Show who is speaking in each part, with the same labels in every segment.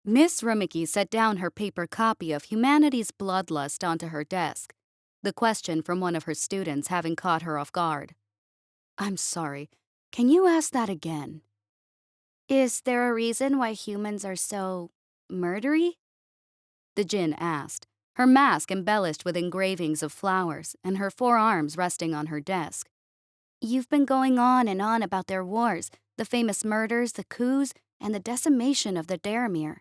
Speaker 1: Miss Rummicky set down her paper copy of Humanity's Bloodlust onto her desk, the question from one of her students having caught her off guard. "I'm sorry. Can you ask that again?" "Is there a reason why humans are so murdery?" the djinn asked, her mask embellished with engravings of flowers and her forearms resting on her desk. "You've been going on and on about their wars, the famous murders, the coups, and the decimation of the Daramir.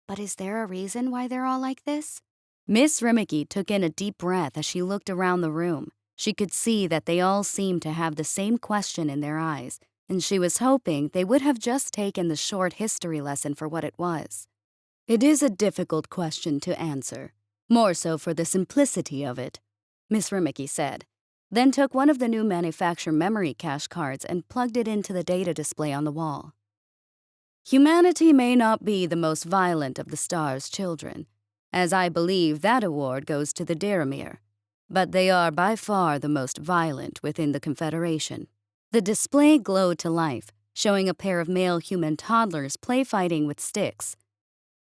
Speaker 1: But is there a reason why they're all like this?" Miss Rimmicky took in a deep breath as she looked around the room. She could see that they all seemed to have the same question in their eyes, and she was hoping they would have just taken the short history lesson for what it was. "It is a difficult question to answer, more so for the simplicity of it," Miss Rimmicky said, then took one of the new manufacture memory cache cards and plugged it into the data display on the wall. "Humanity may not be the most violent of the star's children, as I believe that award goes to the Daramir, but they are by far the most violent within the Confederation." The display glowed to life, showing a pair of male human toddlers play fighting with sticks.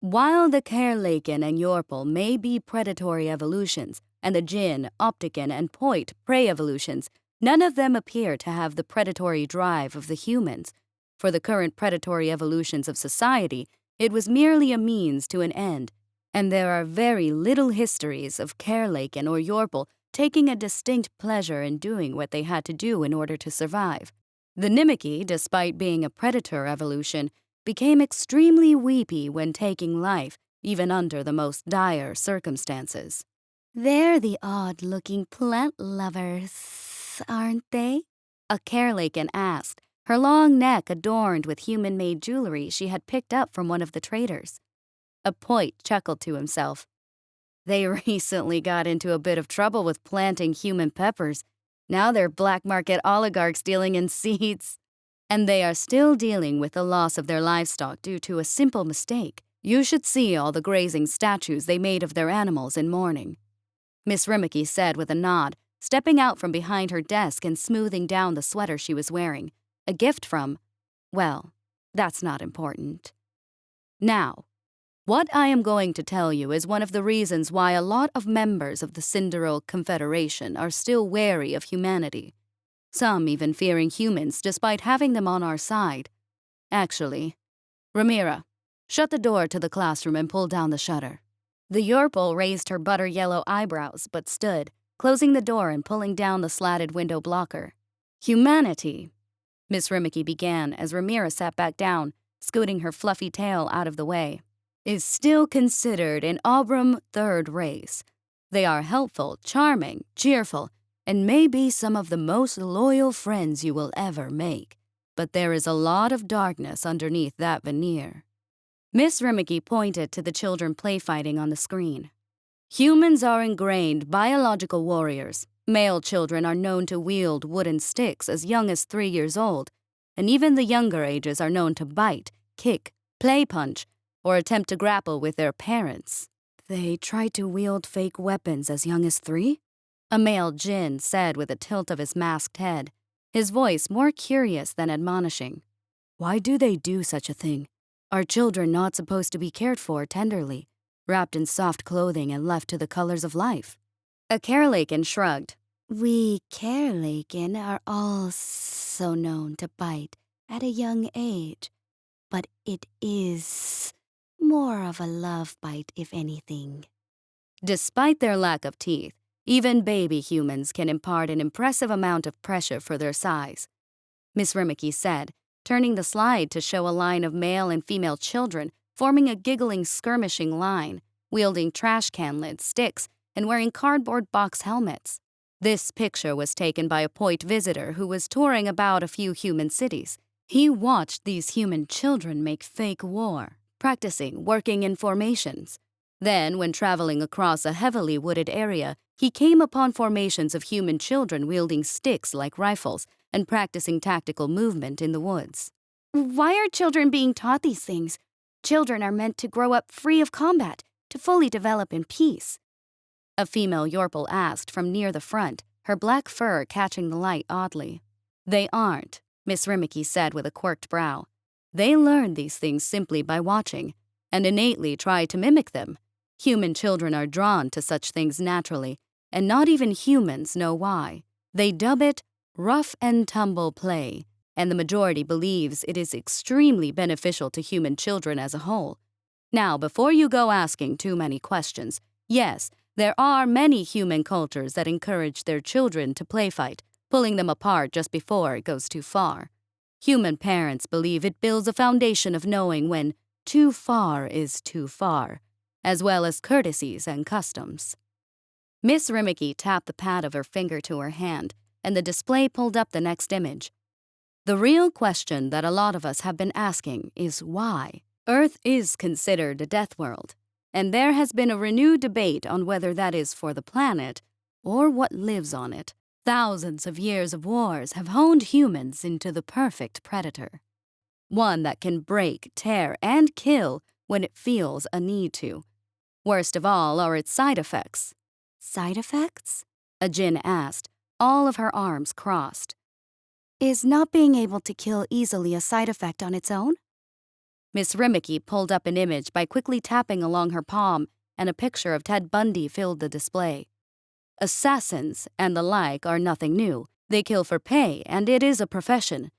Speaker 1: While the Kerlaken and Yorpal may be predatory evolutions, and the Jinn, Optican, and Poit prey evolutions, none of them appear to have the predatory drive of the humans. For the current predatory evolutions of society, it was merely a means to an end, and there are very little histories of Kerlaken or Yorpal taking a distinct pleasure in doing what they had to do in order to survive. The Nimiki, despite being a predator evolution, became extremely weepy when taking life, even under the most dire circumstances. "They're the odd-looking plant lovers, aren't they?" a Kerlaken asked, her long neck adorned with human-made jewelry she had picked up from one of the traders. A Poit chuckled to himself. "They recently got into a bit of trouble with planting human peppers. Now they're black market oligarchs dealing in seeds. And they are still dealing with the loss of their livestock due to a simple mistake. You should see all the grazing statues they made of their animals in mourning," Miss Rimmicky said with a nod, stepping out from behind her desk and smoothing down the sweater she was wearing. A gift from, well, that's not important. "Now, what I am going to tell you is one of the reasons why a lot of members of the Cinderal Confederation are still wary of humanity. Some even fearing humans despite having them on our side. Actually, Ramira, shut the door to the classroom and pull down the shutter." The Yorpal raised her butter-yellow eyebrows but stood, closing the door and pulling down the slatted window blocker. "Humanity," Miss Rimmicky began as Ramira sat back down, scooting her fluffy tail out of the way, "is still considered an Aubrem third race. They are helpful, charming, cheerful, and may be some of the most loyal friends you will ever make. But there is a lot of darkness underneath that veneer." Miss Rimmicky pointed to the children play-fighting on the screen. "Humans are ingrained biological warriors. Male children are known to wield wooden sticks as young as 3 years old, and even the younger ages are known to bite, kick, play punch, or attempt to grapple with their parents." "They try to wield fake weapons as young as 3? A male djinn said with a tilt of his masked head, his voice more curious than admonishing. "Why do they do such a thing? Are children not supposed to be cared for tenderly, wrapped in soft clothing and left to the colors of life?" A Kerlaken shrugged. "We Kerlaken are also known to bite at a young age, but it is more of a love bite, if anything." Despite their lack of teeth, even baby humans can impart an impressive amount of pressure for their size, Miss Rimmicky said, turning the slide to show a line of male and female children forming a giggling, skirmishing line, wielding trash can lids, sticks, and wearing cardboard box helmets. This picture was taken by a Poit visitor who was touring about a few human cities. He watched these human children make fake war, practicing working in formations. Then, when traveling across a heavily wooded area, he came upon formations of human children wielding sticks like rifles and practicing tactical movement in the woods. "Why are children being taught these things? Children are meant to grow up free of combat, to fully develop in peace," a female Yorpal asked from near the front, her black fur catching the light oddly. "They aren't," Miss Rimmicky said with a quirked brow. "They learn these things simply by watching. and innately try to mimic them. Human children are drawn to such things naturally, and not even humans know why. They dub it rough and tumble play, and the majority believes it is extremely beneficial to human children as a whole. Now, before you go asking too many questions, yes, there are many human cultures that encourage their children to play fight, pulling them apart just before it goes too far. Human parents believe it builds a foundation of knowing when too far is too far, as well as courtesies and customs. Miss Rimmicky tapped the pad of her finger to her hand, and the display pulled up the next image. The real question that a lot of us have been asking is why? Earth is considered a death world, and there has been a renewed debate on whether that is for the planet or what lives on it. Thousands of years of wars have honed humans into the perfect predator. One that can break, tear, and kill when it feels a need to. Worst of all are its side effects. Side effects? Ajin asked, all of her arms crossed. Is not being able to kill easily a side effect on its own? Miss Rimmicky pulled up an image by quickly tapping along her palm, and a picture of Ted Bundy filled the display. Assassins and the like are nothing new. They kill for pay, and it is a profession.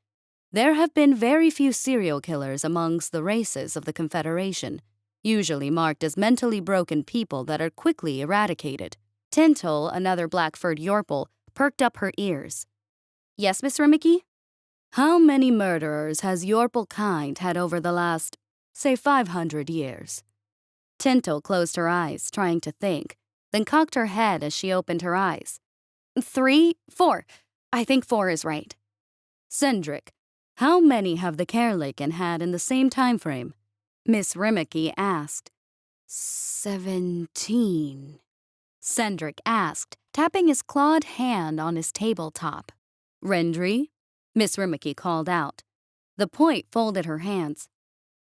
Speaker 1: There have been very few serial killers amongst the races of the Confederation, usually marked as mentally broken people that are quickly eradicated. Tintle, another black-furred Yorple, perked up her ears. Yes, Miss Rimmicky? How many murderers has Yorple kind had over the last, say, 500 years? Tintle closed her eyes, trying to think, then cocked her head as she opened her eyes. 3, 4. I think 4 is right. Cendric, how many have the Kerlikan had in the same time frame? Miss Rimmicky asked. 17. Cendric asked, tapping his clawed hand on his tabletop. Rendry? Miss Rimmicky called out. The point folded her hands.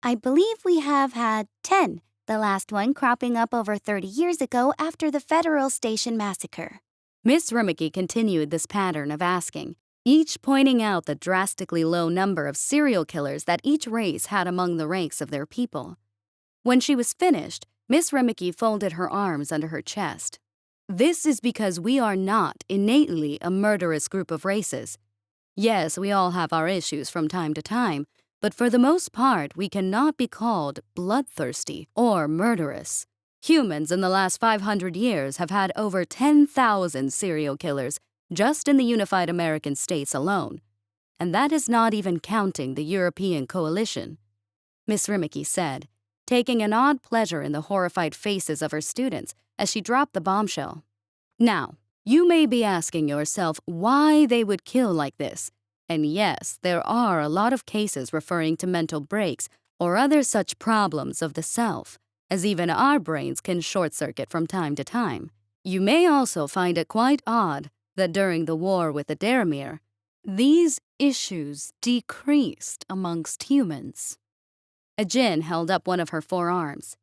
Speaker 1: I believe we have had 10, the last one cropping up over 30 years ago after the Federal Station Massacre. Miss Rimmicky continued this pattern of asking, each pointing out the drastically low number of serial killers that each race had among the ranks of their people. When she was finished, Miss Rimmicky folded her arms under her chest. This is because we are not innately a murderous group of races. Yes, we all have our issues from time to time, but for the most part, we cannot be called bloodthirsty or murderous. Humans in the last 500 years have had over 10,000 serial killers just in the unified American states alone. And that is not even counting the European coalition, Miss Rimmicky said, taking an odd pleasure in the horrified faces of her students as she dropped the bombshell. Now, you may be asking yourself why they would kill like this. And yes, there are a lot of cases referring to mental breaks or other such problems of the self, as even our brains can short-circuit from time to time. You may also find it quite odd that during the war with the Daramir, these issues decreased amongst humans. Ajin held up one of her forearms.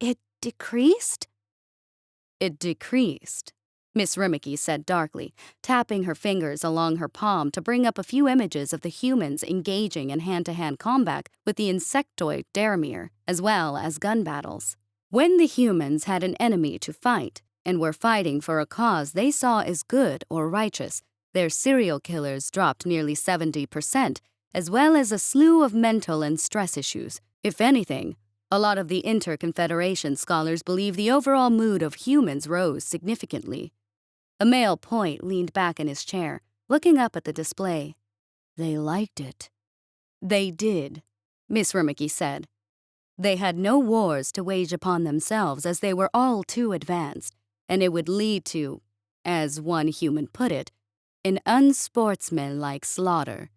Speaker 1: It decreased? It decreased, Miss Rimmicky said darkly, tapping her fingers along her palm to bring up a few images of the humans engaging in hand-to-hand combat with the insectoid Daramir, as well as gun battles. When the humans had an enemy to fight and were fighting for a cause they saw as good or righteous, their serial killers dropped nearly 70%, as well as a slew of mental and stress issues. If anything, a lot of the Interconfederation scholars believe the overall mood of humans rose significantly. A male point leaned back in his chair, looking up at the display. They liked it. They did, Miss Rimmicky said. They had no wars to wage upon themselves as they were all too advanced, and it would lead to, as one human put it, an unsportsmanlike slaughter.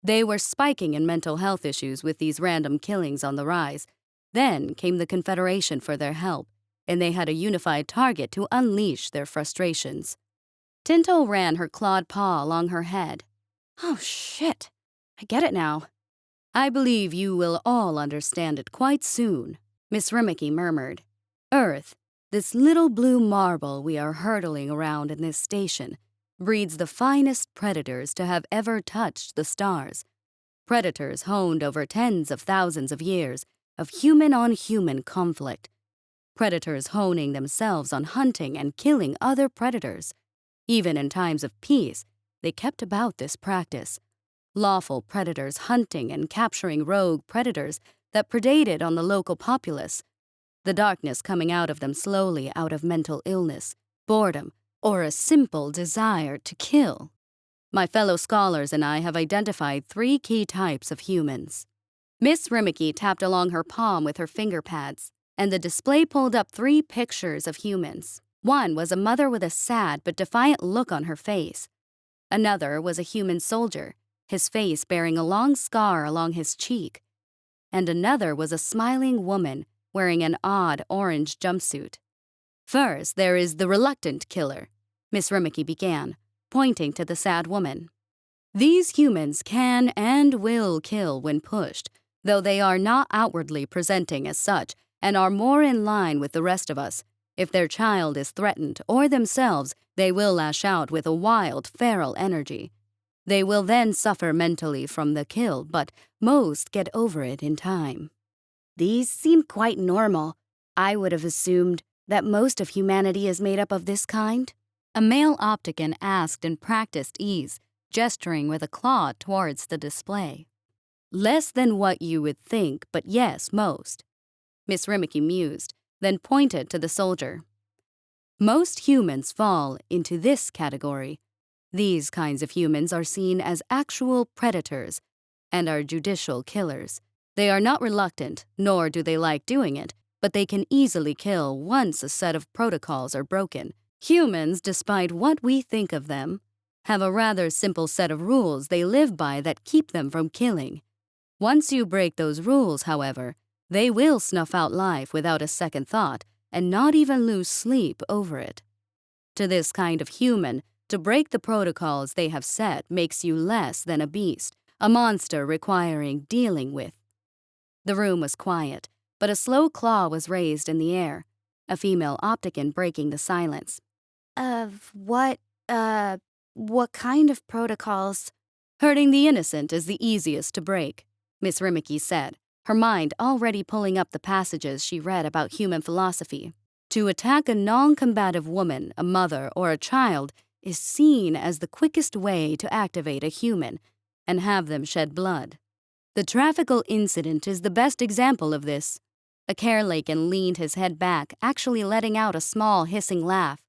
Speaker 1: They were spiking in mental health issues with these random killings on the rise. Then came the Confederation for their help, and they had a unified target to unleash their frustrations. Tinto ran her clawed paw along her head. Oh, shit. I get it now. I believe you will all understand it quite soon, Miss Rimmicky murmured. Earth, this little blue marble we are hurtling around in this station, breeds the finest predators to have ever touched the stars. Predators honed over tens of thousands of years, of human-on-human conflict. Predators honing themselves on hunting and killing other predators. Even in times of peace, they kept about this practice. Lawful predators hunting and capturing rogue predators that predated on the local populace. The darkness coming out of them slowly out of mental illness, boredom, or a simple desire to kill. My fellow scholars and I have identified 3 key types of humans. Miss Rimmicky tapped along her palm with her finger pads, and the display pulled up 3 pictures of humans. One was a mother with a sad but defiant look on her face. Another was a human soldier, his face bearing a long scar along his cheek. And another was a smiling woman wearing an odd orange jumpsuit. First, there is the reluctant killer, Miss Rimmicky began, pointing to the sad woman. These humans can and will kill when pushed, though they are not outwardly presenting as such and are more in line with the rest of us. If their child is threatened or themselves, they will lash out with a wild, feral energy. They will then suffer mentally from the kill, but most get over it in time. These seem quite normal. I would have assumed that most of humanity is made up of this kind. A male opticon asked in practiced ease, gesturing with a claw towards the display. Less than what you would think, but yes, most. Miss Rimmicky mused, then pointed to the soldier. Most humans fall into this category. These kinds of humans are seen as actual predators and are judicial killers. They are not reluctant, nor do they like doing it, but they can easily kill once a set of protocols are broken. Humans, despite what we think of them, have a rather simple set of rules they live by that keep them from killing. Once you break those rules, however, they will snuff out life without a second thought and not even lose sleep over it. To this kind of human, to break the protocols they have set makes you less than a beast, a monster requiring dealing with. The room was quiet, but a slow claw was raised in the air, a female opticon breaking the silence. What kind of protocols? Hurting the innocent is the easiest to break, Miss Rimmicky said, her mind already pulling up the passages she read about human philosophy. To attack a non-combative woman, a mother, or a child is seen as the quickest way to activate a human and have them shed blood. The traffical incident is the best example of this. A Carelacan leaned his head back, actually letting out a small hissing laugh.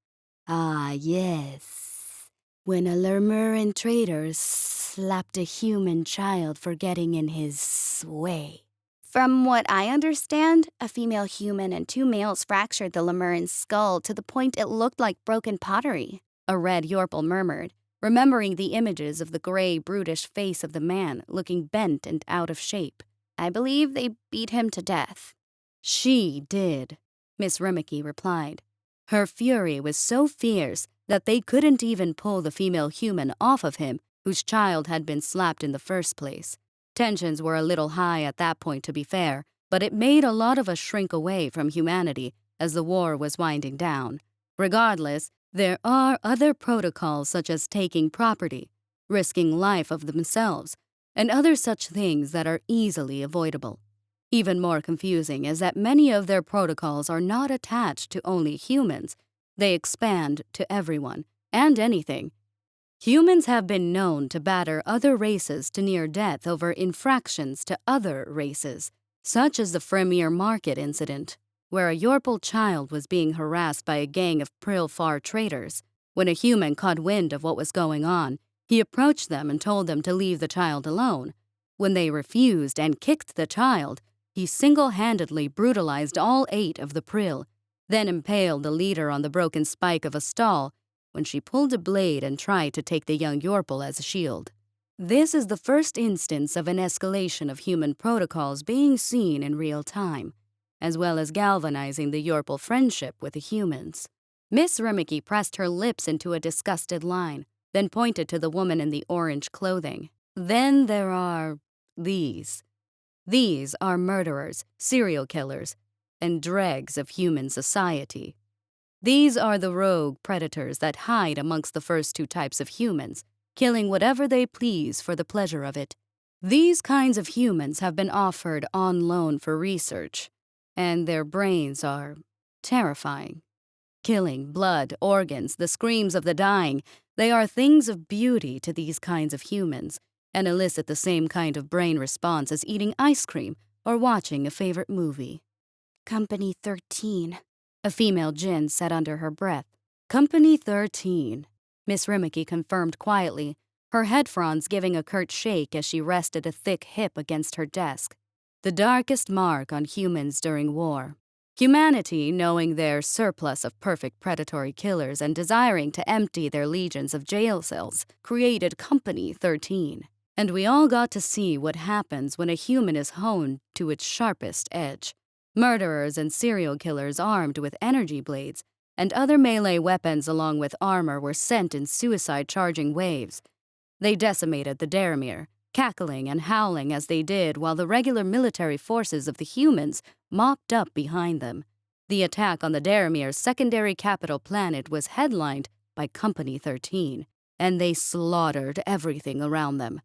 Speaker 1: Ah, yes. When a Lemurian trader slapped a human child for getting in his way. From what I understand, a female human and 2 males fractured the Lemurian's skull to the point it looked like broken pottery, a red Yorple murmured, remembering the images of the gray, brutish face of the man looking bent and out of shape. I believe they beat him to death. She did, Miss Rimmicky replied. Her fury was so fierce that they couldn't even pull the female human off of him whose child had been slapped in the first place. Tensions were a little high at that point, to be fair, but it made a lot of us shrink away from humanity as the war was winding down. Regardless, there are other protocols such as taking property, risking life of themselves, and other such things that are easily avoidable. Even more confusing is that many of their protocols are not attached to only humans. They expand to everyone and anything. Humans have been known to batter other races to near death over infractions to other races, such as the Fremere Market incident, where a Yorple child was being harassed by a gang of Prilfar traders. When a human caught wind of what was going on, he approached them and told them to leave the child alone. When they refused and kicked the child, he single-handedly brutalized all 8 of the Prill, then impaled the leader on the broken spike of a stall when she pulled a blade and tried to take the young Yorple as a shield. This is the first instance of an escalation of human protocols being seen in real time, as well as galvanizing the Yorple friendship with the humans. Miss Rimmicky pressed her lips into a disgusted line, then pointed to the woman in the orange clothing. Then there are these. These are murderers, serial killers, and dregs of human society. These are the rogue predators that hide amongst the first 2 types of humans, killing whatever they please for the pleasure of it. These kinds of humans have been offered on loan for research, and their brains are terrifying. Killing, blood, organs, the screams of the dying, they are things of beauty to these kinds of humans and elicit the same kind of brain response as eating ice cream or watching a favorite movie. Company 13, a female djinn said under her breath. Company 13, Miss Rimmicky confirmed quietly, her head fronds giving a curt shake as she rested a thick hip against her desk. The darkest mark on humans during war. Humanity, knowing their surplus of perfect predatory killers and desiring to empty their legions of jail cells, created Company 13. And we all got to see what happens when a human is honed to its sharpest edge. Murderers and serial killers armed with energy blades and other melee weapons along with armor were sent in suicide-charging waves. They decimated the Daramir, cackling and howling as they did while the regular military forces of the humans mopped up behind them. The attack on the Daramir's secondary capital planet was headlined by Company 13, and they slaughtered everything around them.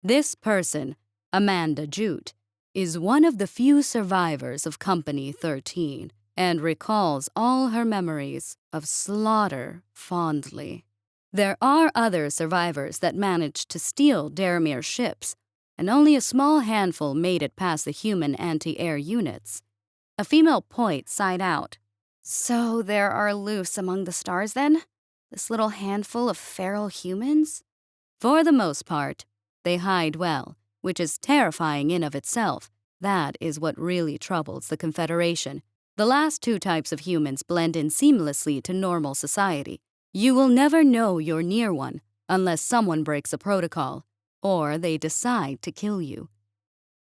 Speaker 1: This person, Amanda Jute, is one of the few survivors of Company 13 and recalls all her memories of slaughter fondly. There are other survivors that managed to steal Daramir ships, and only a small handful made it past the human anti-air units. A female poet sighed out. So there are loose among the stars then? This little handful of feral humans? For the most part, they hide well, which is terrifying in of itself. That is what really troubles the Confederation. The last two types of humans blend in seamlessly to normal society. You will never know you're near one unless someone breaks a protocol, or they decide to kill you.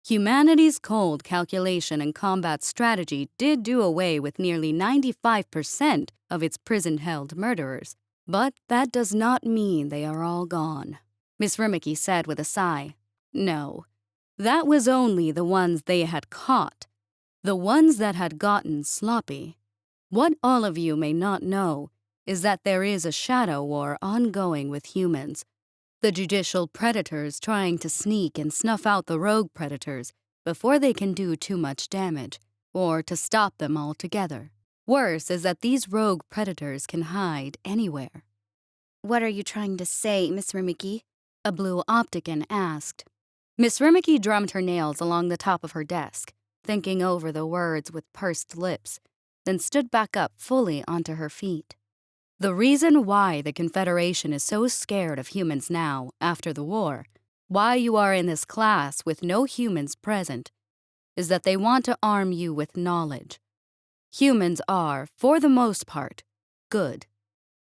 Speaker 1: Humanity's cold calculation and combat strategy did do away with nearly 95% of its prison-held murderers, but that does not mean they are all gone. Miss Rimmicky said with a sigh. No, that was only the ones they had caught, the ones that had gotten sloppy. What all of you may not know is that there is a shadow war ongoing with humans. The judicial predators trying to sneak and snuff out the rogue predators before they can do too much damage, or to stop them altogether. Worse is that these rogue predators can hide anywhere. What are you trying to say, Miss Rimmicky? A blue opticon asked. Miss Rimmicky drummed her nails along the top of her desk, thinking over the words with pursed lips, then stood back up fully onto her feet. The reason why the Confederation is so scared of humans now, after the war, why you are in this class with no humans present, is that they want to arm you with knowledge. Humans are, for the most part, good.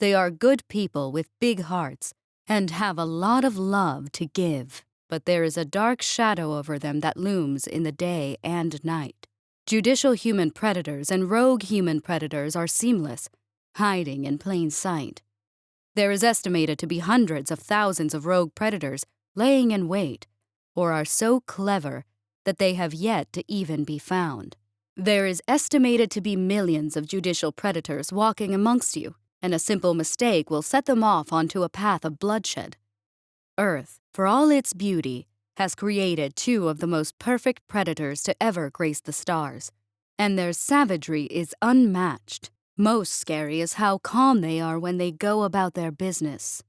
Speaker 1: They are good people with big hearts and have a lot of love to give, but there is a dark shadow over them that looms in the day and night. Judicial human predators and rogue human predators are seamless, hiding in plain sight. There is estimated to be hundreds of thousands of rogue predators laying in wait, or are so clever that they have yet to even be found. There is estimated to be millions of judicial predators walking amongst you, and a simple mistake will set them off onto a path of bloodshed. Earth, for all its beauty, has created two of the most perfect predators to ever grace the stars, and their savagery is unmatched. Most scary is how calm they are when they go about their business.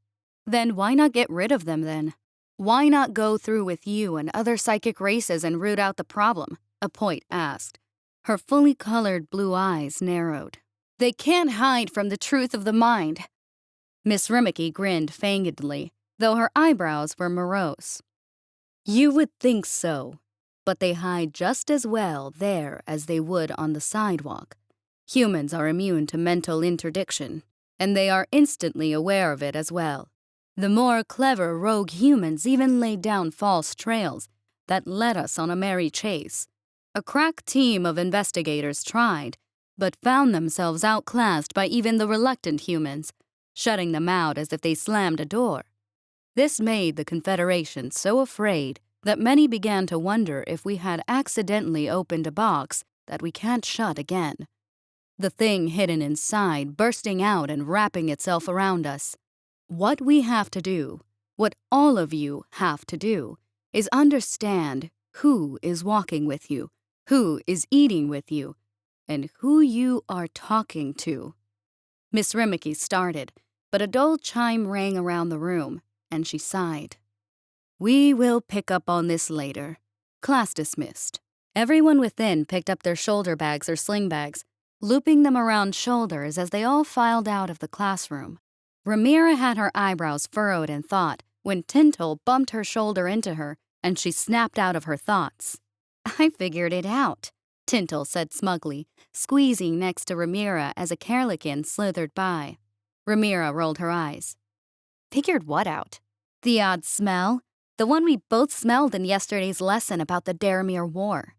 Speaker 1: Then why not get rid of them then? Why not go through with you and other psychic races and root out the problem? A poet asked. Her fully colored blue eyes narrowed. They can't hide from the truth of the mind. Miss Rimmicky grinned fangedly, though her eyebrows were morose. You would think so, but they hide just as well there as they would on the sidewalk. Humans are immune to mental interdiction, and they are instantly aware of it as well. The more clever rogue humans even laid down false trails that led us on a merry chase. A crack team of investigators tried, but found themselves outclassed by even the reluctant humans, shutting them out as if they slammed a door. This made the Confederation so afraid that many began to wonder if we had accidentally opened a box that we can't shut again. The thing hidden inside bursting out and wrapping itself around us. What we have to do, what all of you have to do, is understand who is walking with you, who is eating with you, and who you are talking to. Miss Rimmicky started, but a dull chime rang around the room, and she sighed. We will pick up on this later. Class dismissed. Everyone within picked up their shoulder bags or sling bags, looping them around shoulders as they all filed out of the classroom. Ramira had her eyebrows furrowed in thought when Tintle bumped her shoulder into her, and she snapped out of her thoughts. I figured it out, Tintle said smugly, squeezing next to Ramira as a Carlican slithered by. Ramira rolled her eyes. Figured what out? The odd smell? The one we both smelled in yesterday's lesson about the Daramir War.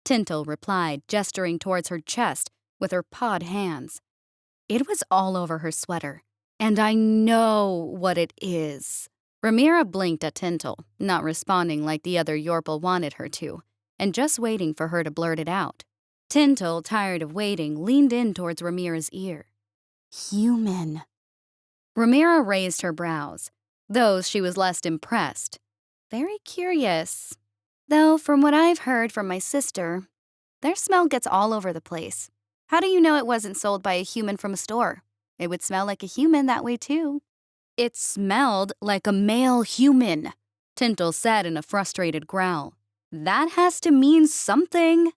Speaker 1: Tintle replied, gesturing towards her chest with her pawed hands. It was all over her sweater, and I know what it is. Ramira blinked at Tintle, not responding like the other Yorple wanted her to, and just waiting for her to blurt it out. Tintle, tired of waiting, leaned in towards Ramira's ear. Human. Ramira raised her brows, though she was less impressed. Very curious. Though, from what I've heard from my sister, their smell gets all over the place. How do you know it wasn't sold by a human from a store? It would smell like a human that way, too. It smelled like a male human, Tintle said in a frustrated growl. That has to mean something.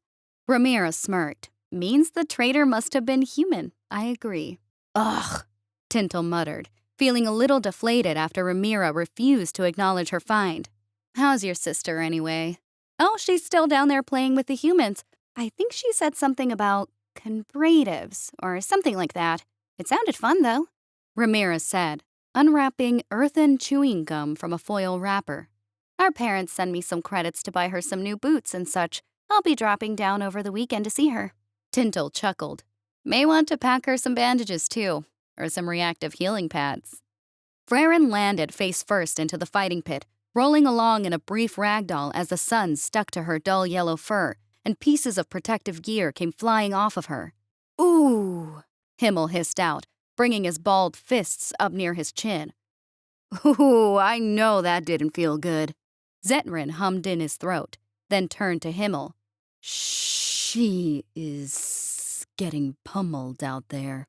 Speaker 1: Ramira smirked. Means the traitor must have been human. I agree. Ugh, Tintle muttered, feeling a little deflated after Ramira refused to acknowledge her find. How's your sister, anyway? Oh, she's still down there playing with the humans. I think she said something about conbratives or something like that. It sounded fun, though, Ramira said, unwrapping earthen chewing gum from a foil wrapper. Our parents send me some credits to buy her some new boots and such. I'll be dropping down over the weekend to see her. Tintle chuckled. May want to pack her some bandages, too, or some reactive healing pads. Freren landed face first into the fighting pit, rolling along in a brief ragdoll as the sun stuck to her dull yellow fur and pieces of protective gear came flying off of her. Ooh, Himmel hissed out, bringing his balled fists up near his chin. Ooh, I know that didn't feel good. Zetrin hummed in his throat, then turned to Himmel. She is getting pummeled out there.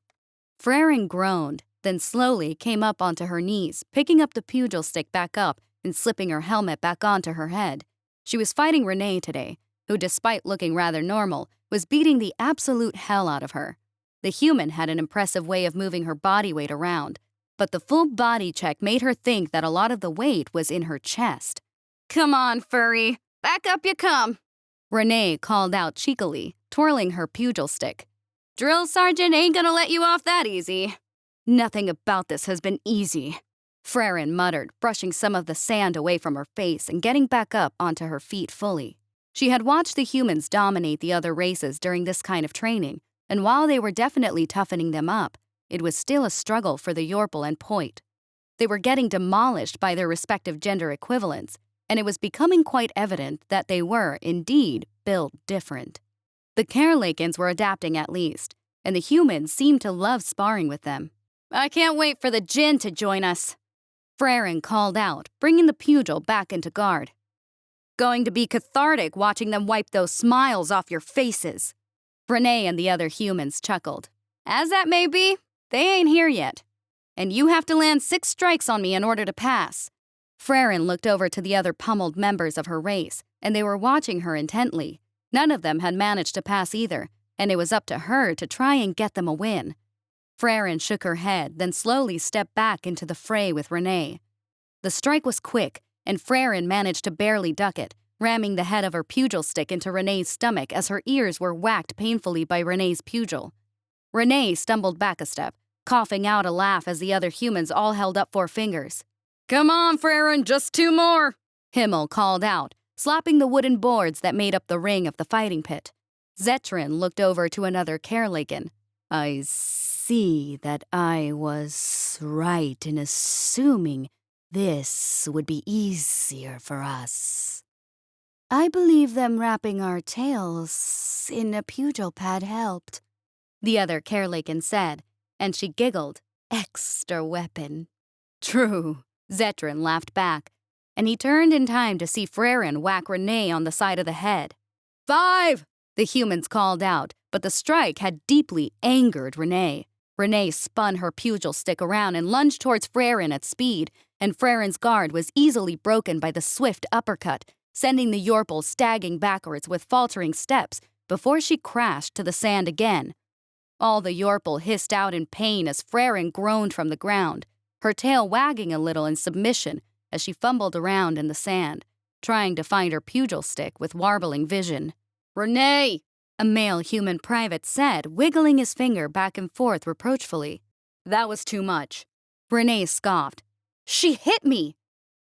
Speaker 1: Freren groaned, then slowly came up onto her knees, picking up the pugil stick back up and slipping her helmet back onto her head. She was fighting Renee today, who, despite looking rather normal, was beating the absolute hell out of her. The human had an impressive way of moving her body weight around, but the full body check made her think that a lot of the weight was in her chest. Come on, furry. Back up you come. Renee called out cheekily, twirling her pugil stick. Drill sergeant ain't gonna let you off that easy. Nothing about this has been easy, Freren muttered, brushing some of the sand away from her face and getting back up onto her feet fully. She had watched the humans dominate the other races during this kind of training, and while they were definitely toughening them up, it was still a struggle for the Yorple and Point. They were getting demolished by their respective gender equivalents, and it was becoming quite evident that they were, indeed, built different. The Carelakins were adapting at least, and the humans seemed to love sparring with them. I can't wait for the Jinn to join us, Freren called out, bringing the pugil back into guard. Going to be cathartic watching them wipe those smiles off your faces. Renee and the other humans chuckled. As that may be, they ain't here yet. And you have to land 6 strikes on me in order to pass. Freren looked over to the other pummeled members of her race, and they were watching her intently. None of them had managed to pass either, and it was up to her to try and get them a win. Freren shook her head, then slowly stepped back into the fray with Renee. The strike was quick, and Freren managed to barely duck it, ramming the head of her pugil stick into Renee's stomach as her ears were whacked painfully by Renee's pugil. Renee stumbled back a step, coughing out a laugh as the other humans all held up 4 fingers. Come on, Freren, just 2 more, Himmel called out, slapping the wooden boards that made up the ring of the fighting pit. Zetrin looked over to another Carelakin. I see that I was right in assuming this would be easier for us. I believe them wrapping our tails in a pugil pad helped, the other Carelakin said, and she giggled. Extra weapon. True, Zetrin laughed back. and he turned in time to see Frerin whack Renee on the side of the head. 5! The humans called out, but the strike had deeply angered Renee. Renee spun her pugil stick around and lunged towards Frerin at speed, and Frerin's guard was easily broken by the swift uppercut, sending the Yorpal staggering backwards with faltering steps before she crashed to the sand again. All the Yorpal hissed out in pain as Frerin groaned from the ground, her tail wagging a little in submission as she fumbled around in the sand, trying to find her pugil stick with warbling vision. "Renee!" a male human private said, wiggling his finger back and forth reproachfully. "That was too much." Renee scoffed. "She hit me!"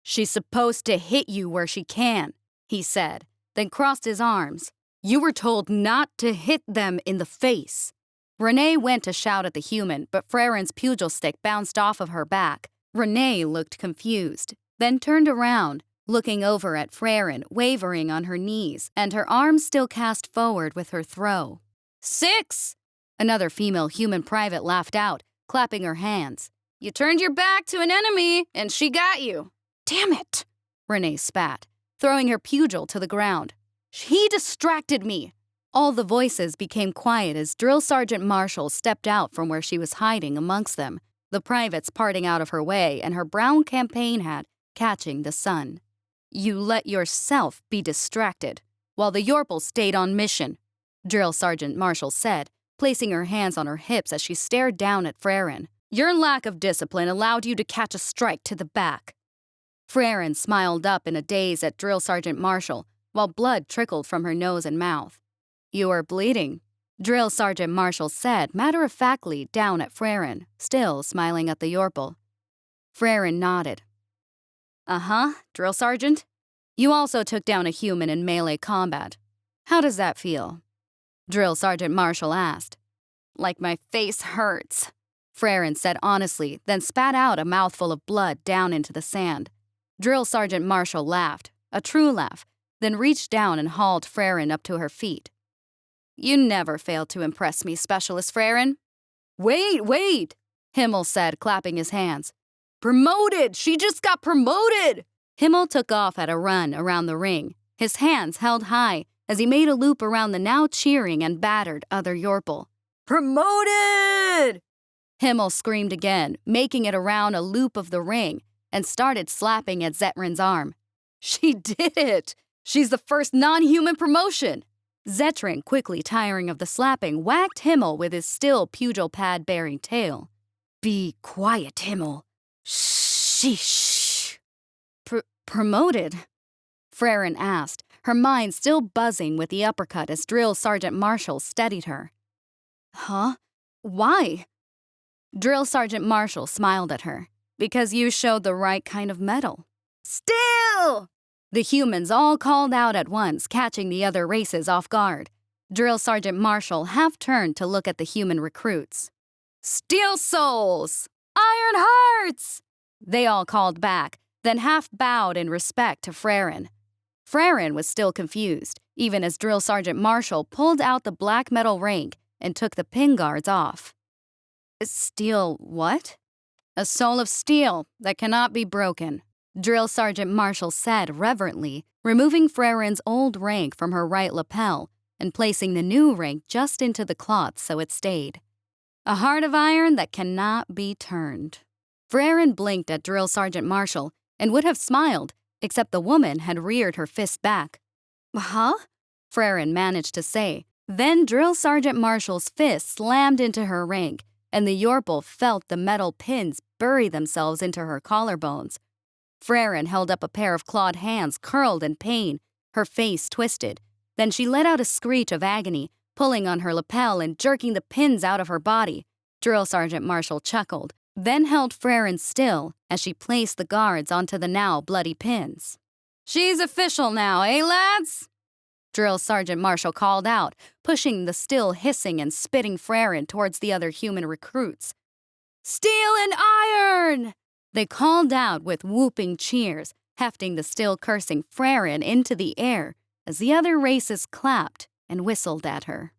Speaker 1: "She's supposed to hit you where she can," he said, then crossed his arms. "You were told not to hit them in the face." Renee went to shout at the human, but Frerin's pugil stick bounced off of her back. Renee looked confused, then turned around, looking over at Frerin, wavering on her knees, and her arms still cast forward with her throw. 6! Another female human private laughed out, clapping her hands. "You turned your back to an enemy, and she got you." "Damn it!" Renee spat, throwing her pugil to the ground. "He distracted me!" All the voices became quiet as Drill Sergeant Marshall stepped out from where she was hiding amongst them, the privates parting out of her way and her brown campaign hat catching the sun. "You let yourself be distracted, while the Yorpal stayed on mission," Drill Sergeant Marshall said, placing her hands on her hips as she stared down at Frerin. "Your lack of discipline allowed you to catch a strike to the back." Frerin smiled up in a daze at Drill Sergeant Marshall, while blood trickled from her nose and mouth. "You are bleeding," Drill Sergeant Marshall said matter-of-factly down at Frerin, still smiling at the Yorpal. Frerin nodded. "Uh-huh, Drill Sergeant. You also took down a human in melee combat. How does that feel?" Drill Sergeant Marshall asked. "Like my face hurts," Frerin said honestly, then spat out a mouthful of blood down into the sand. Drill Sergeant Marshall laughed, a true laugh, then reached down and hauled Frerin up to her feet. "You never failed to impress me, Specialist Frerin." Wait, Himmel said, clapping his hands. "Promoted! She just got promoted!" Himmel took off at a run around the ring, his hands held high as he made a loop around the now cheering and battered other Yorpal. "Promoted!" Himmel screamed again, making it around a loop of the ring, and started slapping at Zetrin's arm. "She did it! She's the first non-human promotion!" Zetrin, quickly tiring of the slapping, whacked Himmel with his still pugil pad-bearing tail. "Be quiet, Himmel. Sheesh." Promoted? Frerin asked, her mind still buzzing with the uppercut as Drill Sergeant Marshall steadied her. "Huh? Why?" Drill Sergeant Marshall smiled at her. "Because you showed the right kind of mettle." "Still!" The humans all called out at once, catching the other races off guard. Drill Sergeant Marshall half turned to look at the human recruits. "Steel souls! Iron hearts!" They all called back, then half bowed in respect to Frerin. Frerin was still confused, even as Drill Sergeant Marshall pulled out the black metal rank and took the pin guards off. "Steel what?" "A soul of steel that cannot be broken," Drill Sergeant Marshall said reverently, removing Frerin's old rank from her right lapel and placing the new rank just into the cloth so it stayed. "A heart of iron that cannot be turned." Frerin blinked at Drill Sergeant Marshall and would have smiled, except the woman had reared her fist back. "Huh?" Frerin managed to say. Then Drill Sergeant Marshall's fist slammed into her rank, and the Yorpal felt the metal pins bury themselves into her collarbones. Frerin held up a pair of clawed hands curled in pain, her face twisted. Then she let out a screech of agony, pulling on her lapel and jerking the pins out of her body. Drill Sergeant Marshall chuckled, then held Frerin still as she placed the guards onto the now bloody pins. "She's official now, eh, lads?" Drill Sergeant Marshall called out, pushing the still hissing and spitting Frerin towards the other human recruits. "Steel and iron!" They called out with whooping cheers, hefting the still cursing Frerin into the air as the other races clapped and whistled at her.